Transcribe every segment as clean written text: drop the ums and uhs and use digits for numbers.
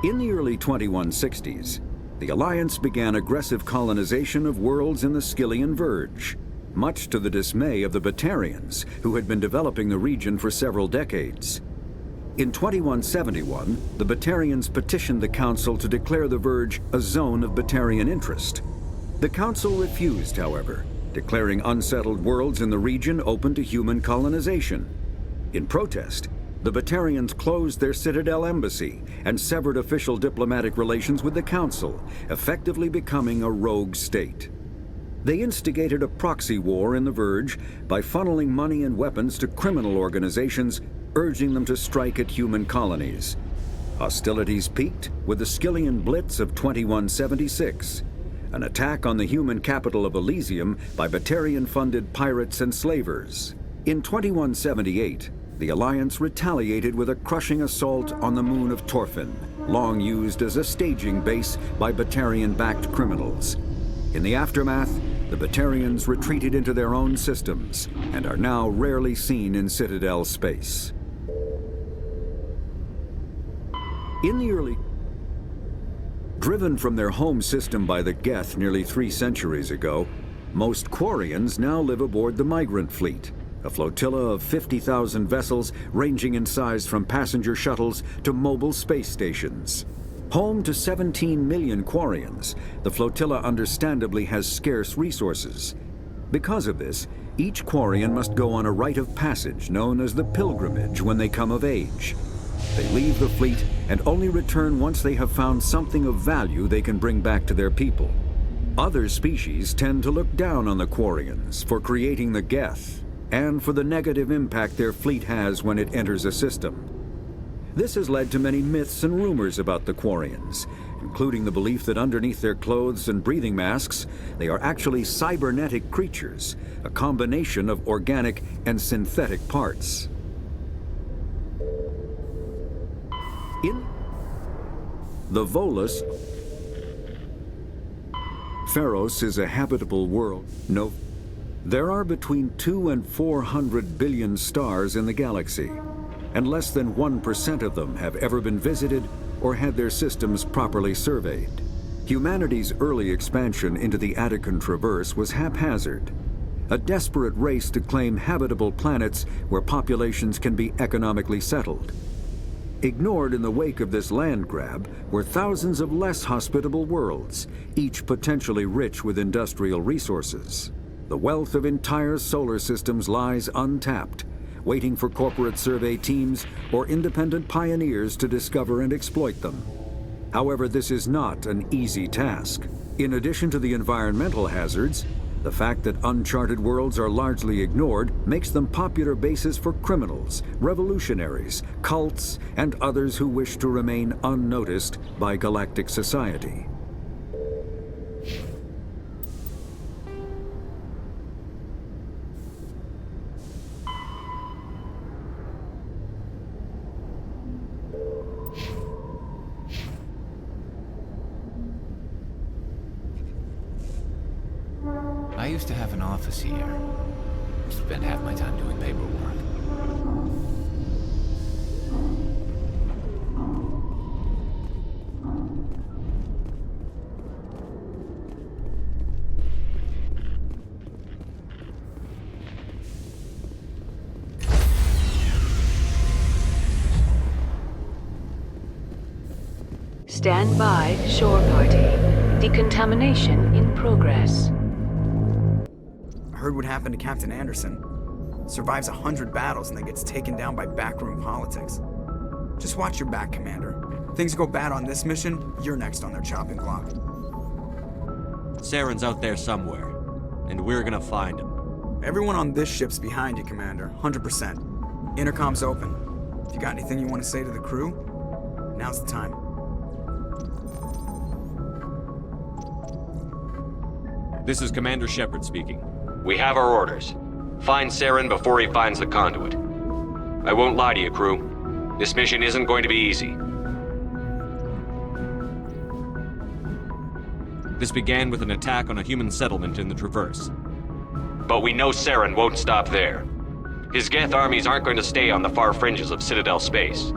In the early 2160s, the Alliance began aggressive colonization of worlds in the Skyllian Verge, much to the dismay of the Batarians, who had been developing the region for several decades. In 2171, the Batarians petitioned the Council to declare the Verge a zone of Batarian interest. The Council refused, however, declaring unsettled worlds in the region open to human colonization. In protest, the Batarians closed their Citadel embassy and severed official diplomatic relations with the Council, effectively becoming a rogue state. They instigated a proxy war in the Verge by funneling money and weapons to criminal organizations, urging them to strike at human colonies. Hostilities peaked with the Skyllian Blitz of 2176, an attack on the human capital of Elysium by Batarian-funded pirates and slavers. In 2178, the Alliance retaliated with a crushing assault on the moon of Torfin, long used as a staging base by Batarian-backed criminals. In the aftermath, the Batarians retreated into their own systems and are now rarely seen in Citadel space. In the early... Driven from their home system by the Geth nearly 3 centuries ago, most Quarians now live aboard the Migrant Fleet, a flotilla of 50,000 vessels ranging in size from passenger shuttles to mobile space stations. Home to 17 million Quarians, the flotilla understandably has scarce resources. Because of this, each Quarian must go on a rite of passage known as the pilgrimage when they come of age. They leave the fleet and only return once they have found something of value they can bring back to their people. Other species tend to look down on the Quarians for creating the Geth, and for the negative impact their fleet has when it enters a system. This has led to many myths and rumors about the Quarians, including the belief that underneath their clothes and breathing masks, they are actually cybernetic creatures, a combination of organic and synthetic parts. In the Volus, Pharos is a habitable world. No, there are between 200 and 400 billion stars in the galaxy, and less than 1% of them have ever been visited or had their systems properly surveyed. Humanity's early expansion into the Attican Traverse was haphazard, a desperate race to claim habitable planets where populations can be economically settled. Ignored in the wake of this land grab were thousands of less hospitable worlds, each potentially rich with industrial resources. The wealth of entire solar systems lies untapped, waiting for corporate survey teams or independent pioneers to discover and exploit them. However, this is not an easy task. In addition to the environmental hazards, the fact that uncharted worlds are largely ignored makes them popular bases for criminals, revolutionaries, cults, and others who wish to remain unnoticed by galactic society. I used to have an office here. Spent half my time doing paperwork. Stand by, shore party. Decontamination in progress. I heard what happened to Captain Anderson. Survives 100 battles and then gets taken down by backroom politics. Just watch your back, Commander. Things go bad on this mission, you're next on their chopping block. Saren's out there somewhere, and we're gonna find him. Everyone on this ship's behind you, Commander. 100%. Intercom's open. If you got anything you want to say to the crew, now's the time. This is Commander Shepard speaking. We have our orders. Find Saren before he finds the conduit. I won't lie to you, crew. This mission isn't going to be easy. This began with an attack on a human settlement in the Traverse. But we know Saren won't stop there. His Geth armies aren't going to stay on the far fringes of Citadel space.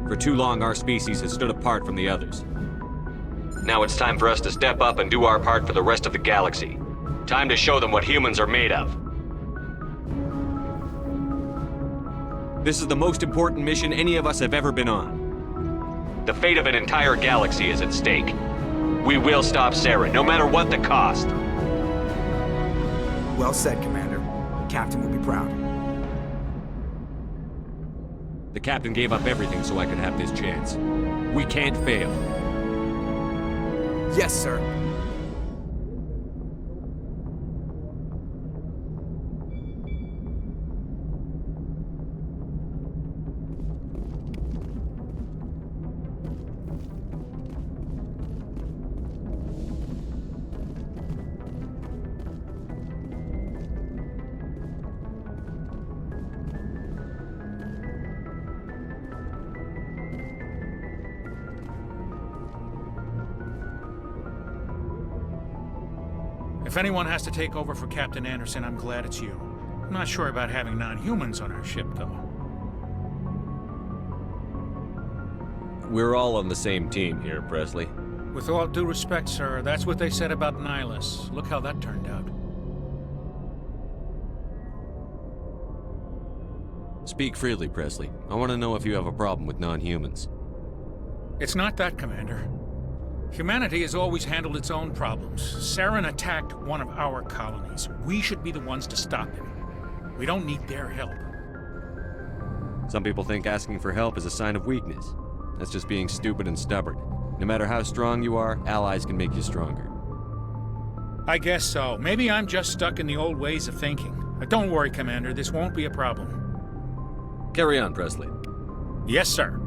For too long, our species has stood apart from the others. Now it's time for us to step up and do our part for the rest of the galaxy. Time to show them what humans are made of. This is the most important mission any of us have ever been on. The fate of an entire galaxy is at stake. We will stop Saren, no matter what the cost. Well said, Commander. Captain will be proud. The captain gave up everything so I could have this chance. We can't fail. Yes, sir. If anyone has to take over for Captain Anderson, I'm glad it's you. I'm not sure about having non-humans on our ship, though. We're all on the same team here, Presley. With all due respect, sir, that's what they said about Nihilus. Look how that turned out. Speak freely, Presley. I want to know if you have a problem with non-humans. It's not that, Commander. Humanity has always handled its own problems. Saren attacked one of our colonies. We should be the ones to stop him. We don't need their help. Some people think asking for help is a sign of weakness. That's just being stupid and stubborn. No matter how strong you are, allies can make you stronger. I guess so. Maybe I'm just stuck in the old ways of thinking. But don't worry, Commander. This won't be a problem. Carry on, Presley. Yes, sir.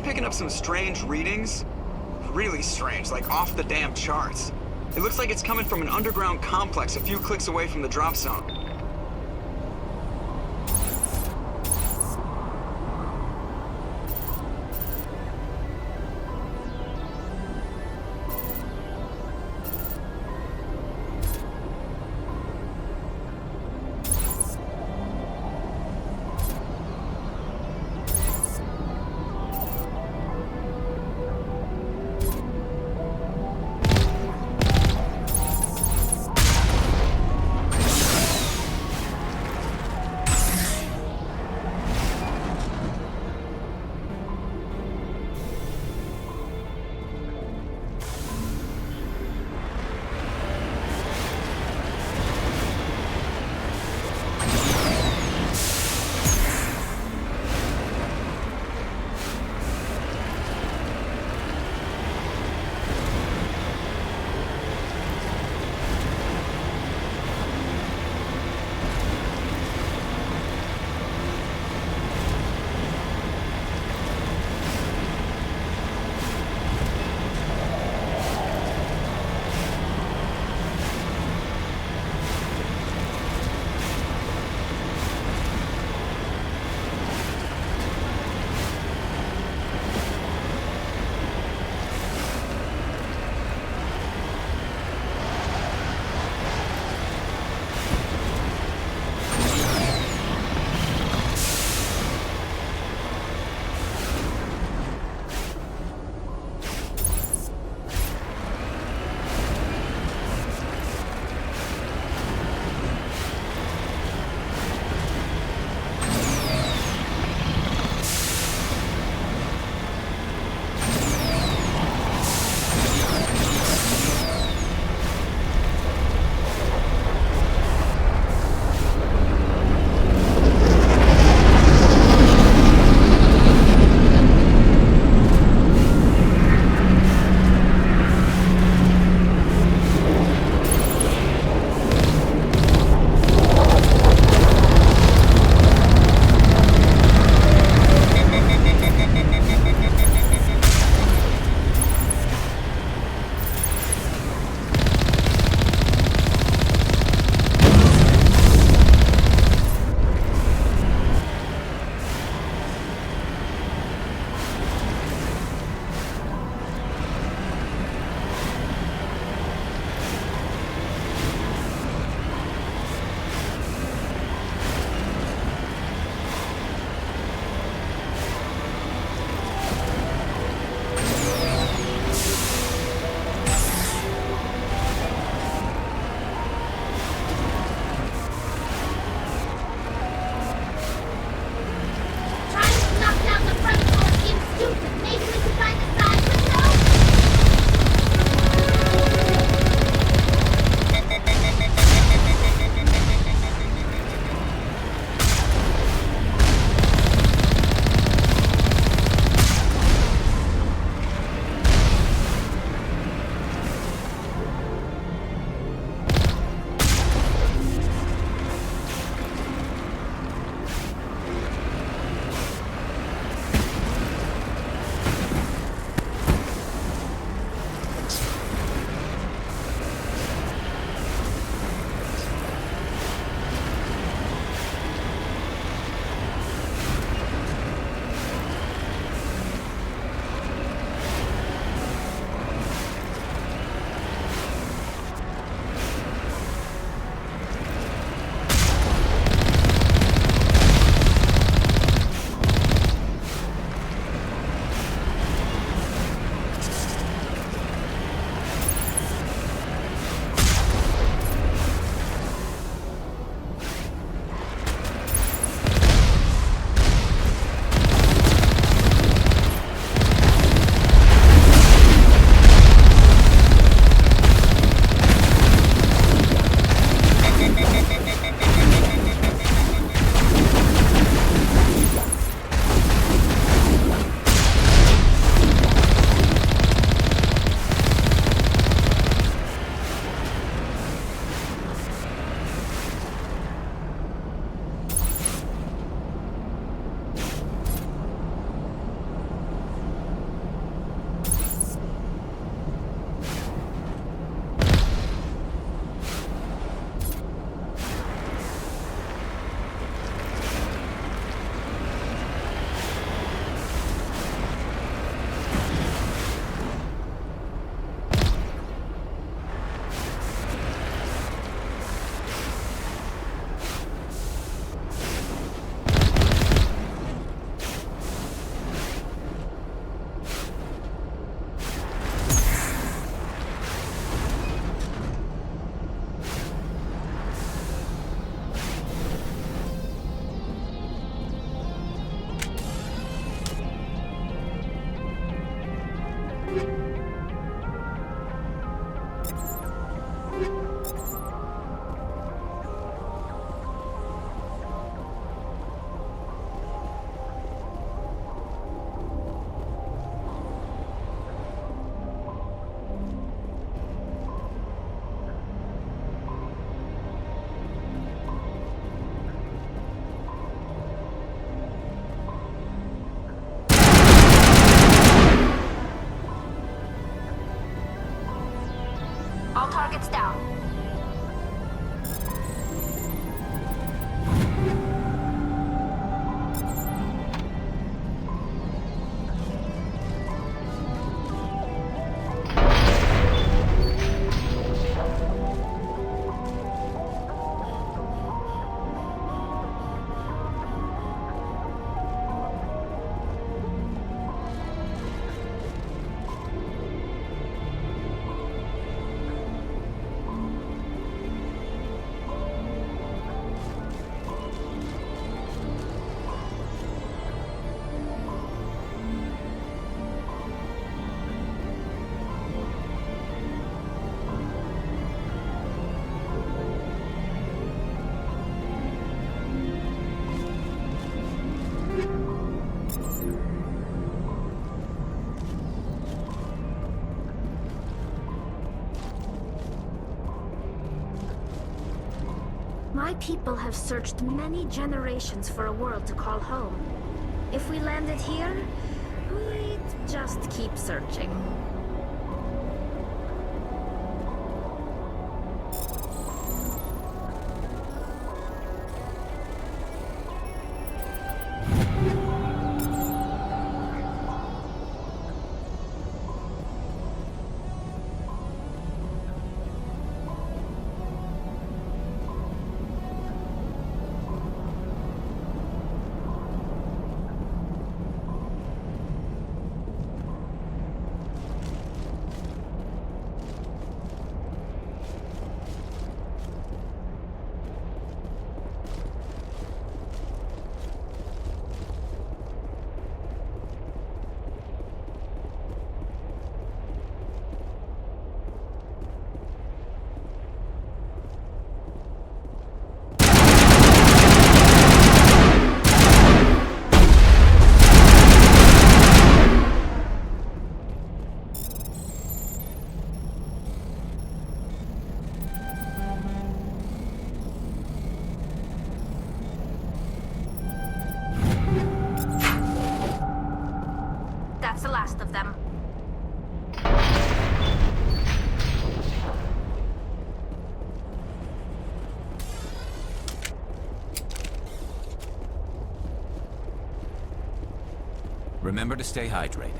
I'm picking up some strange readings. Really strange, like off the damn charts. It looks like it's coming from an underground complex a few clicks away from the drop zone. target's down. My people have searched many generations for a world to call home. If we landed here, we'd just keep searching. That's the last of them. Remember to stay hydrated.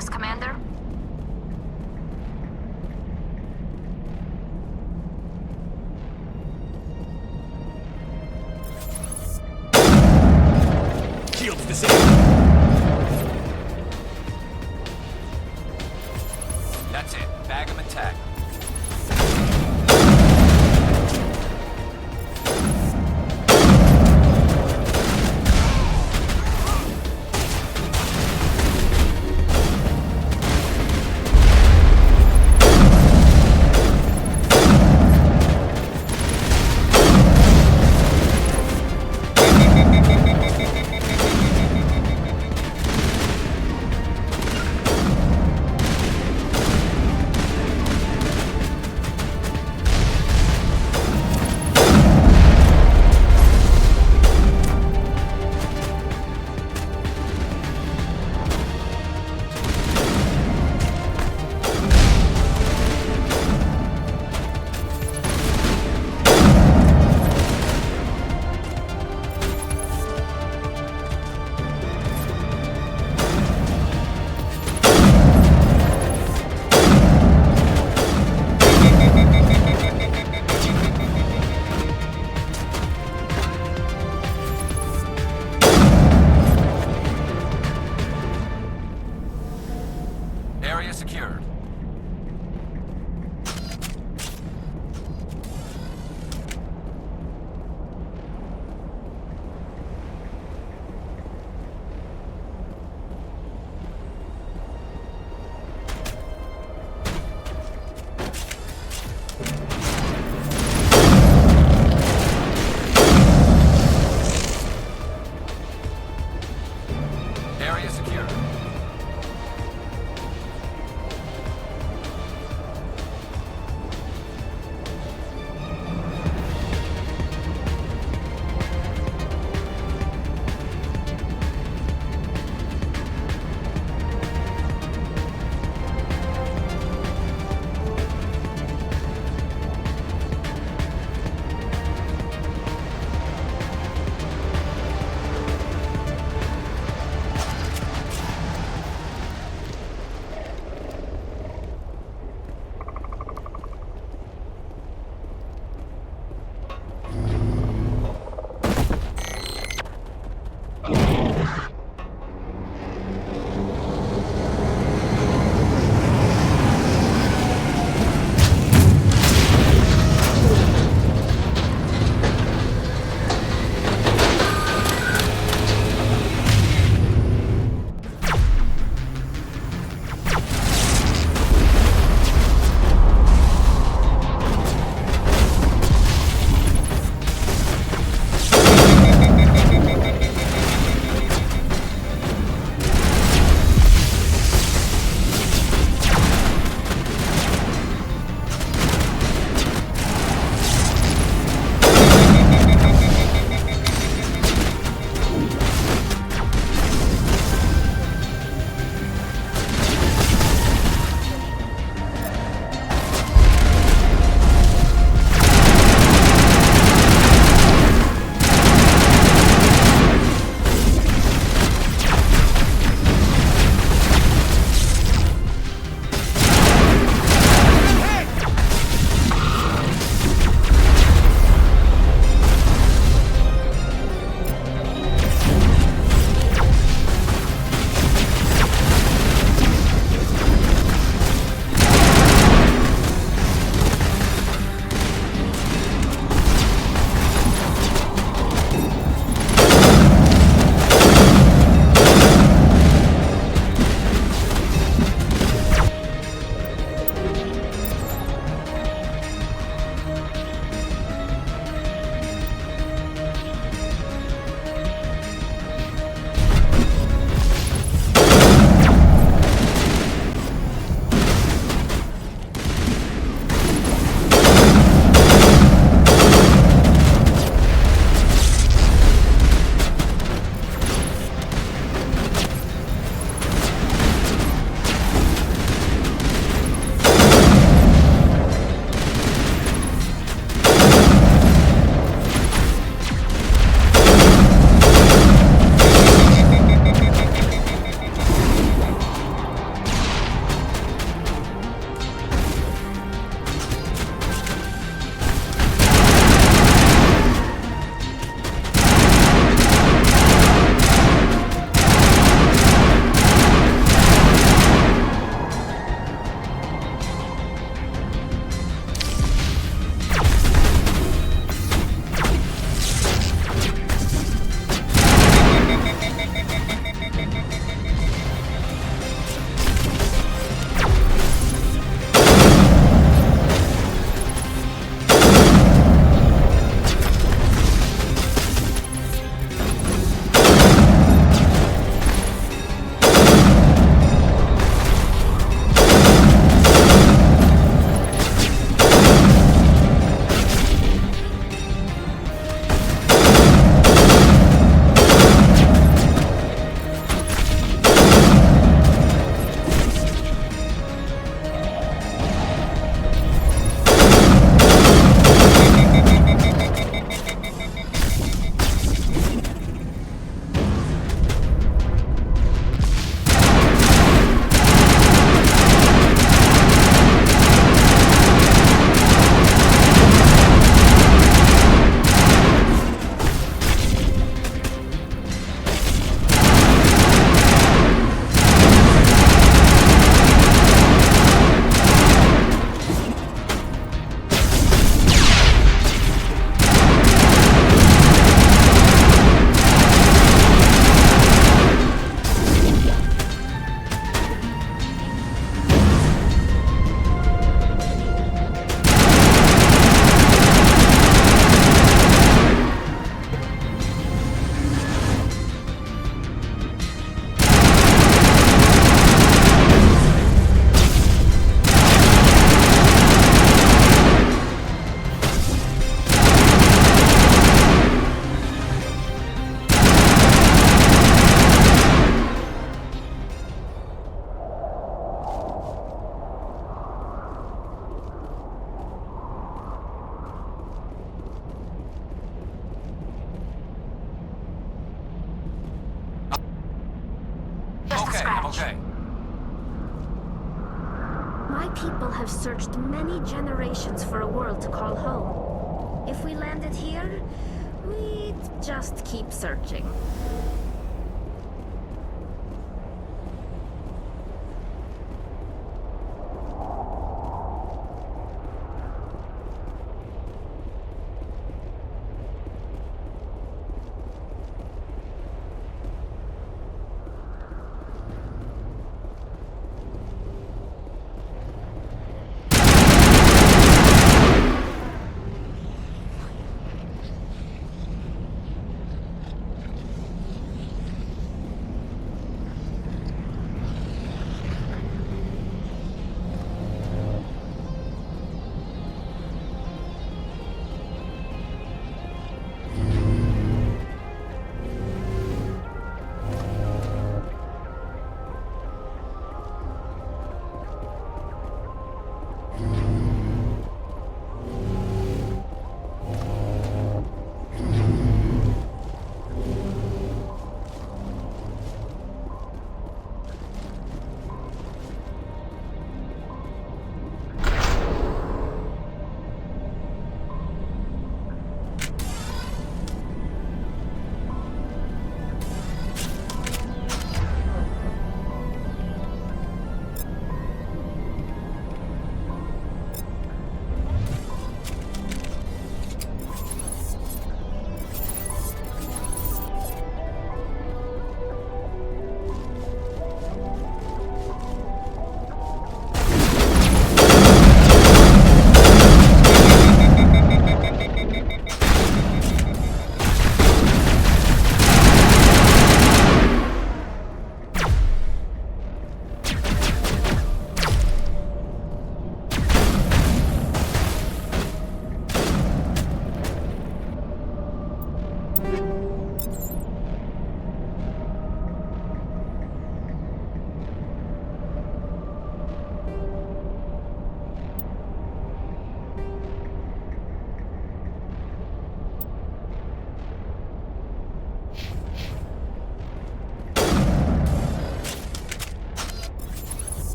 next, Commander? Shields disabled. That's it. Bag him and tag him. Area secured. Area secured. people have searched many generations for a world to call home. If we landed here, we'd just keep searching.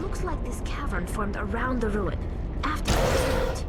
Looks like this cavern formed around the ruin, after it was built.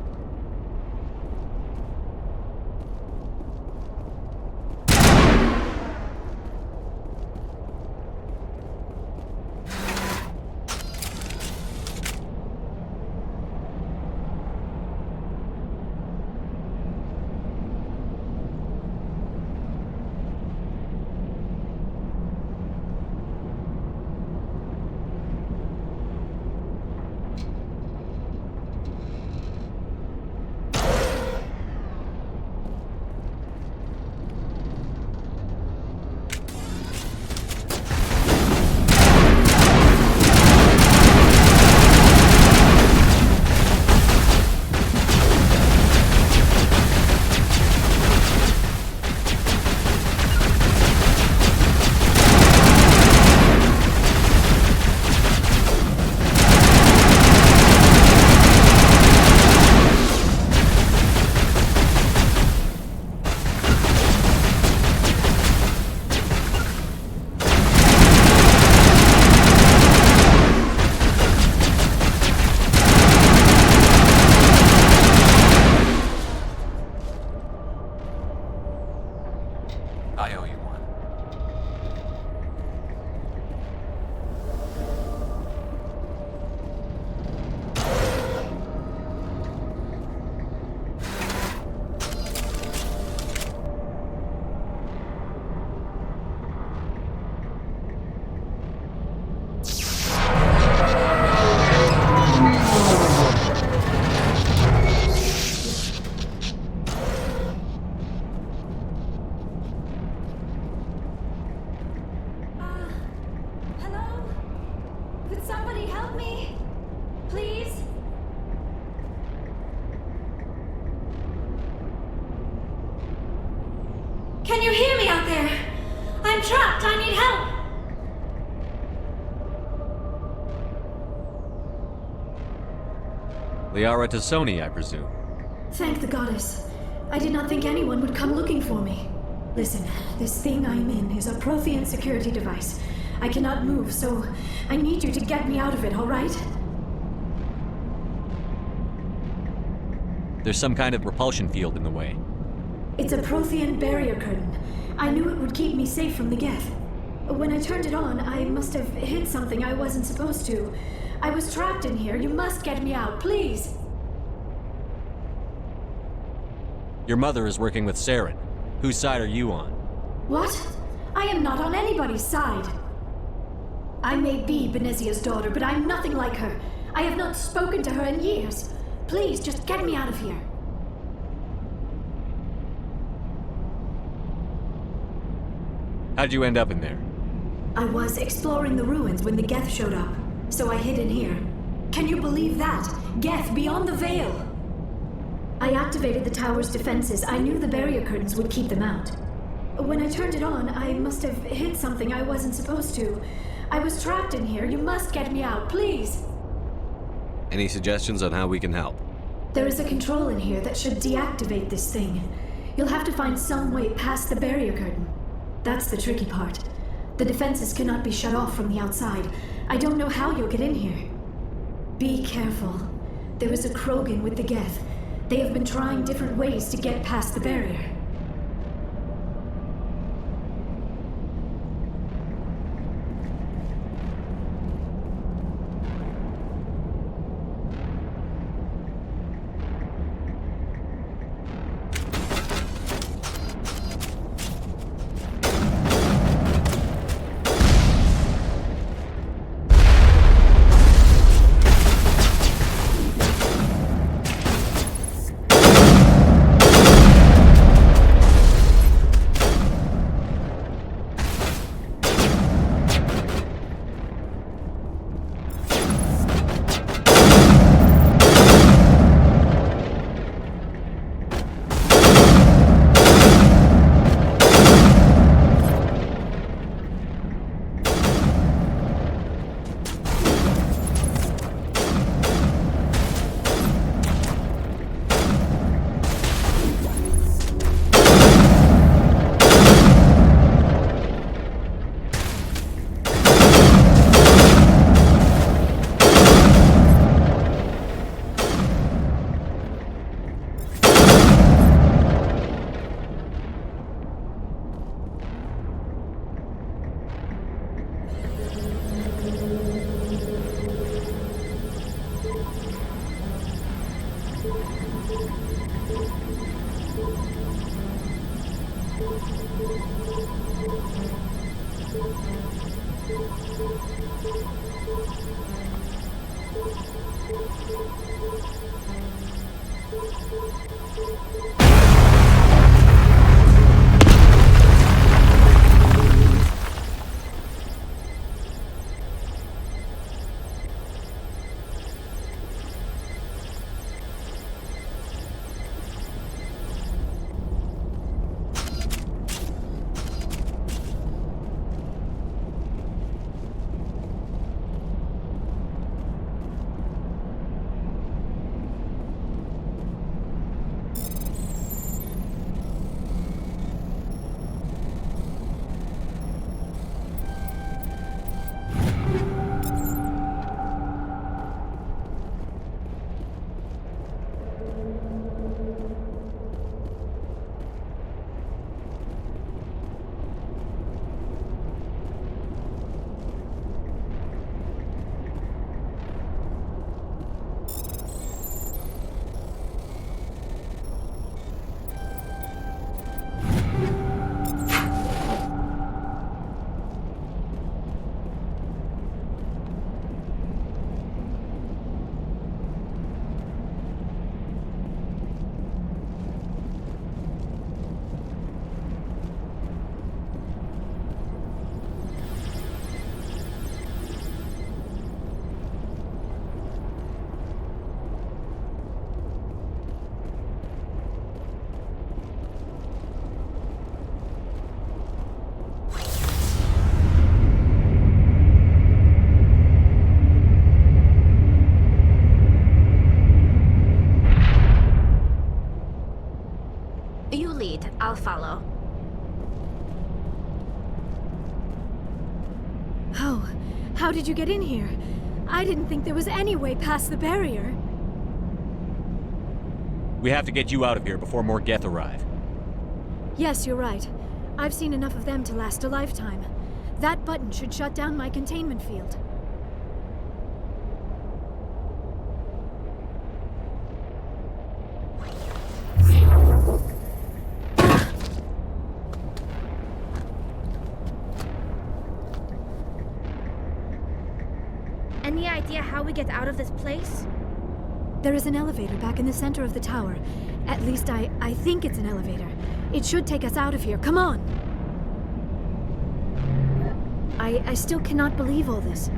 Can you hear me out there? I'm trapped. I need help. Liara to Sony, I presume. Thank the goddess. I did not think anyone would come looking for me. Listen, this thing I'm in is a Prothean security device. I cannot move, so I need you to get me out of it, all right? There's some kind of repulsion field in the way. It's a Prothean barrier curtain. I knew it would keep me safe from the Geth. When I turned it on, I must have hit something I wasn't supposed to. I was trapped in here. You must get me out, please. Your mother is working with Saren. Whose side are you on? What? I am not on anybody's side. I may be Benezia's daughter, but I'm nothing like her. I have not spoken to her in years. Please, just get me out of here. How'd you end up in there? I was exploring the ruins when the Geth showed up, so I hid in here. Can you believe that? Geth beyond the veil! I activated the tower's defenses. I knew the barrier curtains would keep them out. When I turned it on, I must have hit something I wasn't supposed to. I was trapped in here. You must get me out, please! Any suggestions on how we can help? There is a control in here that should deactivate this thing. You'll have to find some way past the barrier curtain. That's the tricky part. The defenses cannot be shut off from the outside. I don't know how you'll get in here. Be careful. There is a Krogan with the Geth. They have been trying different ways to get past the barrier. You lead, I'll follow. Oh, how did you get in here? I didn't think there was any way past the barrier. We have to get you out of here before more Geth arrive. Yes, you're right. I've seen enough of them to last a lifetime. That button should shut down my containment field. Any idea how we get out of this place? There is an elevator back in the center of the tower. At least I think it's an elevator. It should take us out of here. Come on! I still cannot believe all this.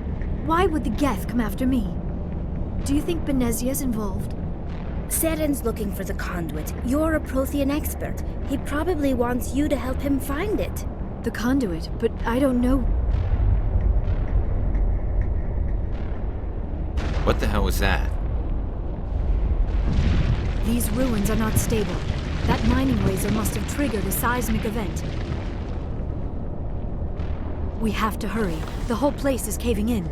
Why would the Geth come after me? Do you think Benezia's involved? Seren's looking for the conduit. You're a Prothean expert. He probably wants you to help him find it. The conduit, but I don't know. What the hell was that? These ruins are not stable. That mining laser must have triggered a seismic event. We have to hurry. The whole place is caving in.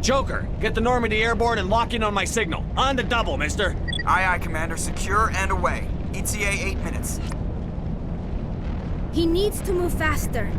Joker, get the Normandy airborne and lock in on my signal. On the double, mister. Aye, aye, Commander. Secure and away. ETA 8 minutes. He needs to move faster.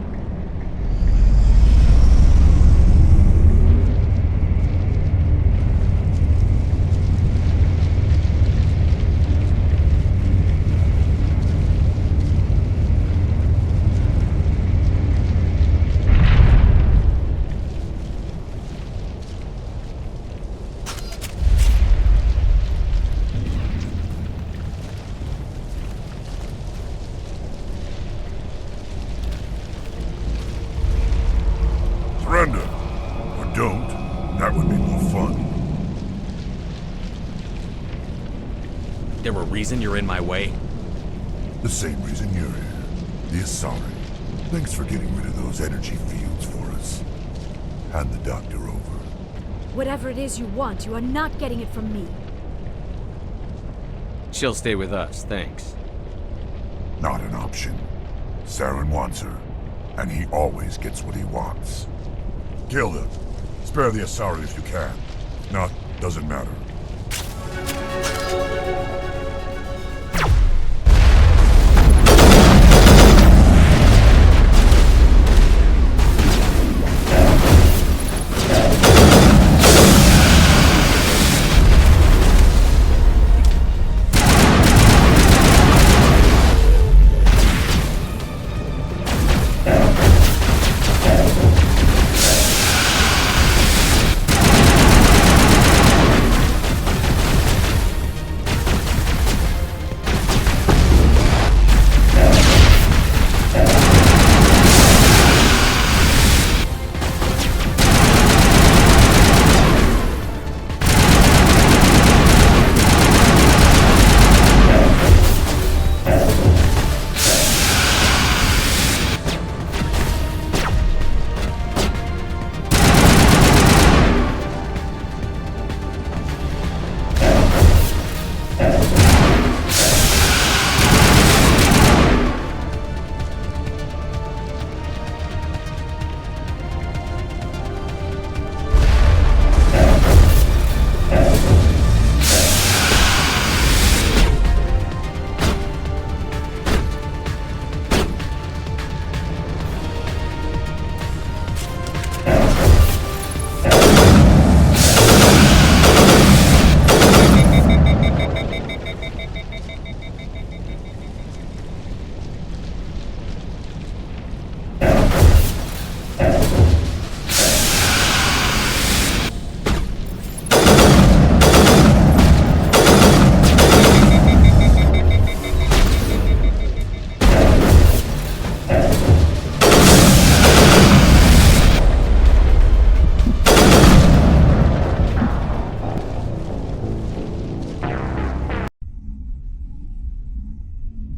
Surrender. Or don't. That would be more fun. There a reason you're in my way? The same reason you're here. The Asari. Thanks for getting rid of those energy fields for us. Hand the doctor over. Whatever it is you want, you are not getting it from me. She'll stay with us, thanks. Not an option. Saren wants her, and he always gets what he wants. Kill them. Spare the Asari if you can. If not, doesn't matter.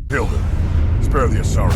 Kill them. Spare the Asari.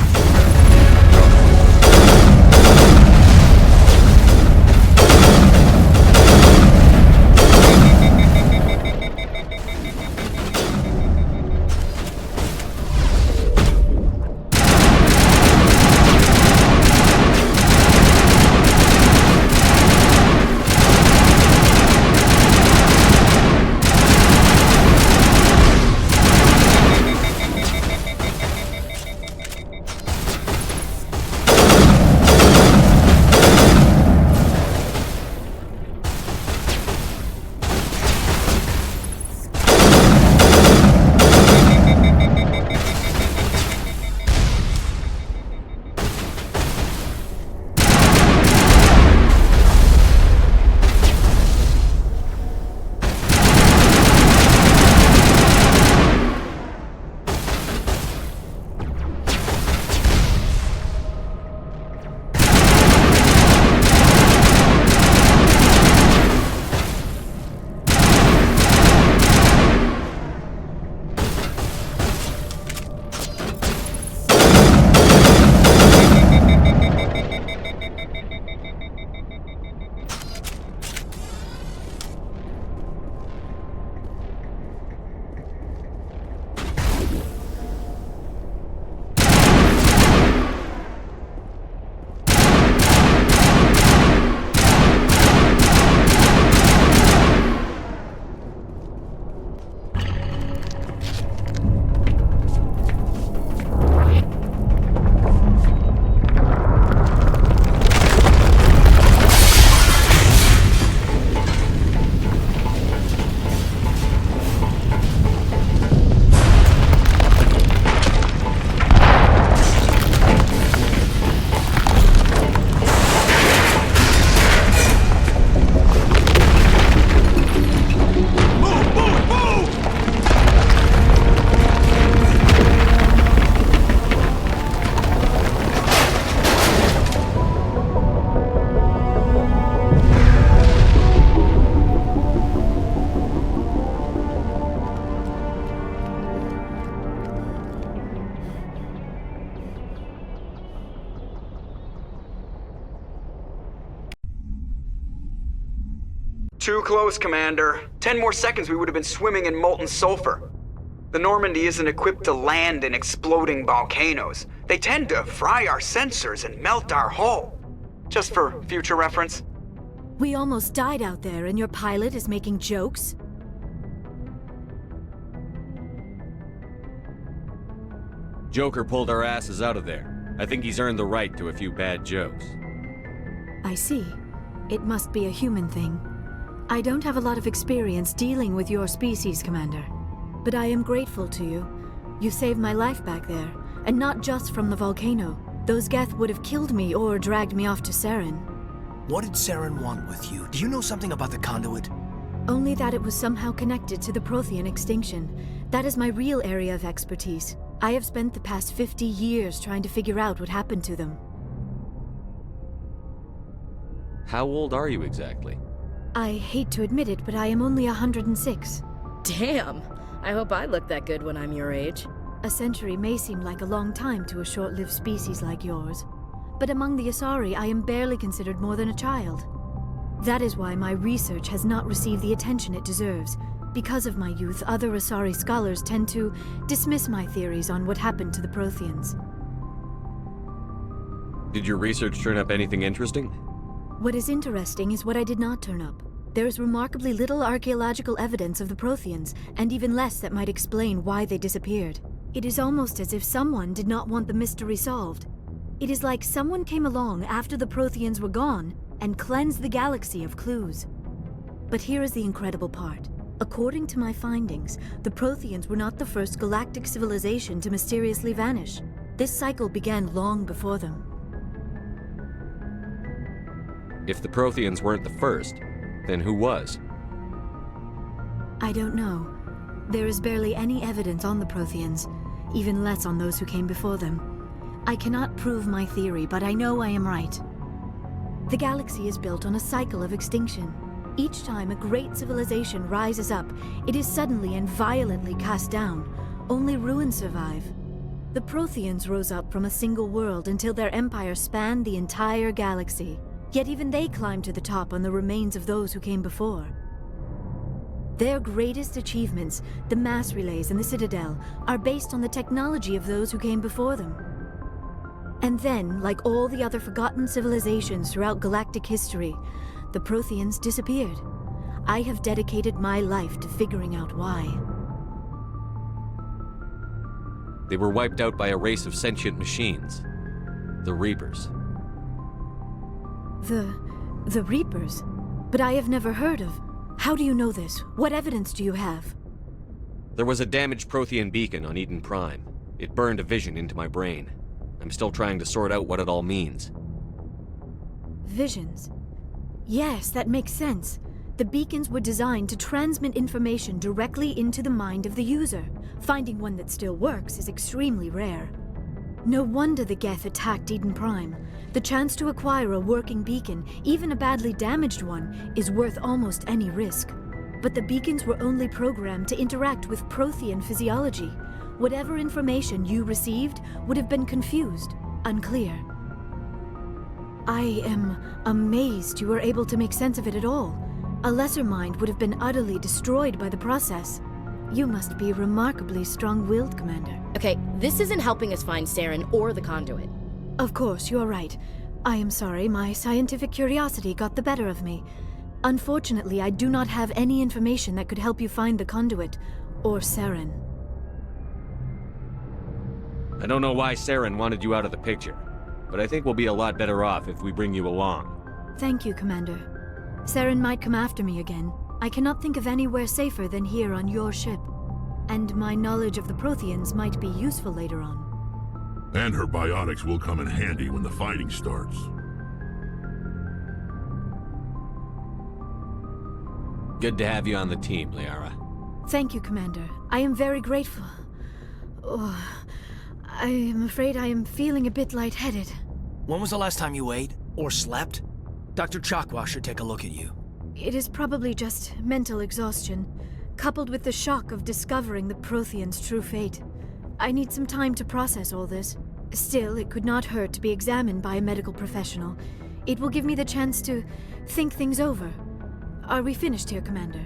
Too close, Commander. 10 more seconds we would have been swimming in molten sulfur. The Normandy isn't equipped to land in exploding volcanoes. They tend to fry our sensors and melt our hull. Just for future reference. We almost died out there and your pilot is making jokes? Joker pulled our asses out of there. I think he's earned the right to a few bad jokes. I see. It must be a human thing. I don't have a lot of experience dealing with your species, Commander. But I am grateful to you. You saved my life back there, and not just from the volcano. Those Geth would have killed me or dragged me off to Saren. What did Saren want with you? Do you know something about the conduit? Only that it was somehow connected to the Prothean extinction. That is my real area of expertise. I have spent the past 50 years trying to figure out what happened to them. How old are you exactly? I hate to admit it, but I am only 106. Damn! I hope I look that good when I'm your age. A century may seem like a long time to a short-lived species like yours. But among the Asari, I am barely considered more than a child. That is why my research has not received the attention it deserves. Because of my youth, other Asari scholars tend to dismiss my theories on what happened to the Protheans. Did your research turn up anything interesting? What is interesting is what I did not turn up. There is remarkably little archaeological evidence of the Protheans, and even less that might explain why they disappeared. It is almost as if someone did not want the mystery solved. It is like someone came along after the Protheans were gone and cleansed the galaxy of clues. But here is the incredible part. According to my findings, the Protheans were not the first galactic civilization to mysteriously vanish. This cycle began long before them. If the Protheans weren't the first, then who was? I don't know. There is barely any evidence on the Protheans, even less on those who came before them. I cannot prove my theory, but I know I am right. The galaxy is built on a cycle of extinction. Each time a great civilization rises up, it is suddenly and violently cast down. Only ruins survive. The Protheans rose up from a single world until their empire spanned the entire galaxy. Yet even they climbed to the top on the remains of those who came before. Their greatest achievements, the mass relays and the Citadel, are based on the technology of those who came before them. And then, like all the other forgotten civilizations throughout galactic history, the Protheans disappeared. I have dedicated my life to figuring out why. They were wiped out by a race of sentient machines. The Reapers. The Reapers? But I have never heard of. How do you know this? What evidence do you have? There was a damaged Prothean beacon on Eden Prime. It burned a vision into my brain. I'm still trying to sort out what it all means. Visions? Yes, that makes sense. The beacons were designed to transmit information directly into the mind of the user. Finding one that still works is extremely rare. No wonder the Geth attacked Eden Prime. The chance to acquire a working beacon, even a badly damaged one, is worth almost any risk. But the beacons were only programmed to interact with Prothean physiology. Whatever information you received would have been confused, unclear. I am amazed you were able to make sense of it at all. A lesser mind would have been utterly destroyed by the process. You must be remarkably strong-willed, Commander. Okay, this isn't helping us find Saren or the conduit. Of course, you are right. I am sorry, my scientific curiosity got the better of me. Unfortunately, I do not have any information that could help you find the conduit, or Saren. I don't know why Saren wanted you out of the picture, but I think we'll be a lot better off if we bring you along. Thank you, Commander. Saren might come after me again. I cannot think of anywhere safer than here on your ship. And my knowledge of the Protheans might be useful later on. And her biotics will come in handy when the fighting starts. Good to have you on the team, Liara. Thank you, Commander. I am very grateful. Oh, I am afraid I am feeling a bit lightheaded. When was the last time you ate? Or slept? Dr. Chakwa should take a look at you. It is probably just mental exhaustion, coupled with the shock of discovering the Protheans' true fate. I need some time to process all this. Still, it could not hurt to be examined by a medical professional. It will give me the chance to think things over. Are we finished here, Commander?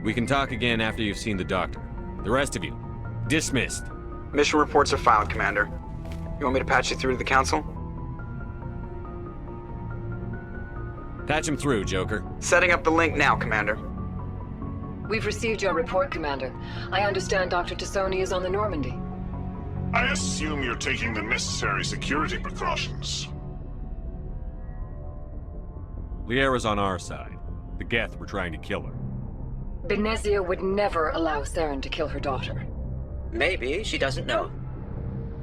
We can talk again after you've seen the doctor. The rest of you, dismissed. Mission reports are filed, Commander. You want me to patch you through to the Council? Patch him through, Joker. Setting up the link now, Commander. We've received your report, Commander. I understand Dr. Tassoni is on the Normandy. I assume you're taking the necessary security precautions. Liara's on our side. The Geth were trying to kill her. Benezia would never allow Saren to kill her daughter. Maybe she doesn't know.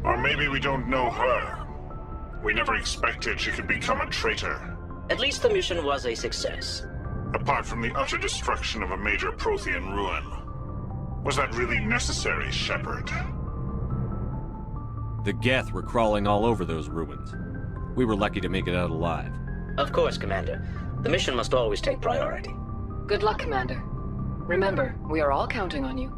Or maybe we don't know her. We never expected she could become a traitor. At least the mission was a success. Apart from the utter destruction of a major Prothean ruin. Was that really necessary, Shepard? The Geth were crawling all over those ruins. We were lucky to make it out alive. Of course, Commander. The mission must always take priority. Good luck, Commander. Remember, we are all counting on you.